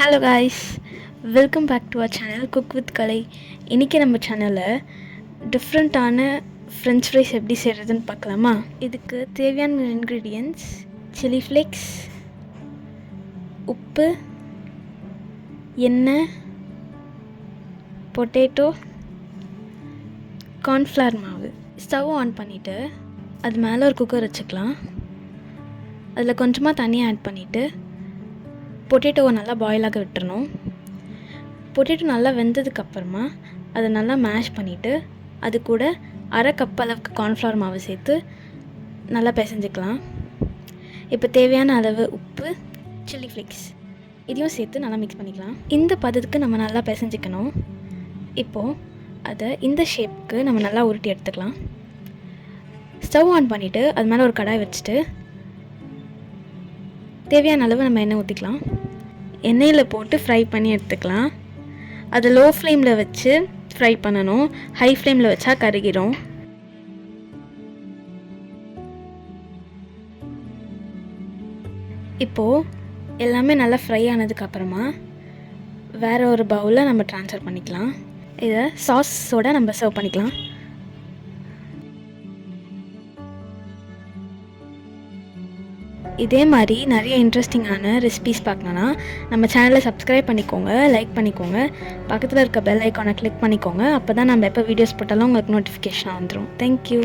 Hello guys, welcome back to our channel cook with Kalai. இன்றைக்கி நம்ம சேனலில் டிஃப்ரெண்ட்டான ஃப்ரெஞ்ச் ஃப்ரைஸ் எப்படி செய்கிறதுன்னு பார்க்கலாமா? இதுக்கு தேவையான இன்க்ரீடியன்ட்ஸ் சில்லி ஃப்ளேக்ஸ், உப்பு, எண்ணெய், பொட்டேட்டோ, கார்ன்ஃப்ளவர் மாவு. ஸ்டவ் ஆன் பண்ணிவிட்டு அது மேலே ஒரு குக்கர் வச்சுக்கலாம். அதில் கொஞ்சமாக தண்ணி ஆட் பண்ணிவிட்டு பொட்டேட்டோவை நல்லா பாயிலாக விட்டுறணும். பொட்டேட்டோ நல்லா வெந்ததுக்கப்புறமா அதை நல்லா மேஷ் பண்ணிவிட்டு அது கூட அரை கப் அளவுக்கு கார்ன்ஃப்ளவர் மாவு சேர்த்து நல்லா பிசைஞ்சிக்கலாம். இப்போ தேவையான அளவு உப்பு, சில்லி ஃப்ளேக்ஸ் இதையும் சேர்த்து நல்லா மிக்ஸ் பண்ணிக்கலாம். இந்த பதத்துக்கு நம்ம நல்லா பிசைஞ்சிக்கணும். இப்போது அதை இந்த ஷேப்புக்கு நம்ம நல்லா உருட்டி எடுத்துக்கலாம். ஸ்டவ் ஆன் பண்ணிவிட்டு அது மேலே ஒரு கடாய் வச்சுட்டு தேவையான அளவு நம்ம எண்ணெய் ஊற்றிக்கலாம். எண்ணெயில் போட்டு ஃப்ரை பண்ணி எடுத்துக்கலாம். அது லோ ஃப்ளேமில் வச்சு ஃப்ரை பண்ணணும். ஹை ஃப்ளேமில் வச்சா கருகிரும். இப்போது எல்லாமே நல்லா ஃப்ரை ஆனதுக்கப்புறமா வேறு ஒரு பவுலில் நம்ம ட்ரான்ஸ்ஃபர் பண்ணிக்கலாம். இதை சாஸோடு நம்ம சர்வ் பண்ணிக்கலாம். இதே மாதிரி நிறைய இன்ட்ரெஸ்டிங்கான ரெசிபீஸ் பார்க்கணுன்னா நம்ம சேனலை சப்ஸ்கிரைப் பண்ணிக்கோங்க, லைக் பண்ணிக்கோங்க, பக்கத்தில் இருக்க பெல் ஐக்கானை கிளிக் பண்ணிக்கோங்க. அப்போ தான் நம்ம எப்போ வீடியோஸ் போட்டாலும் உங்களுக்கு நோட்டிஃபிகேஷனாக வந்துடும். தேங்க்யூ.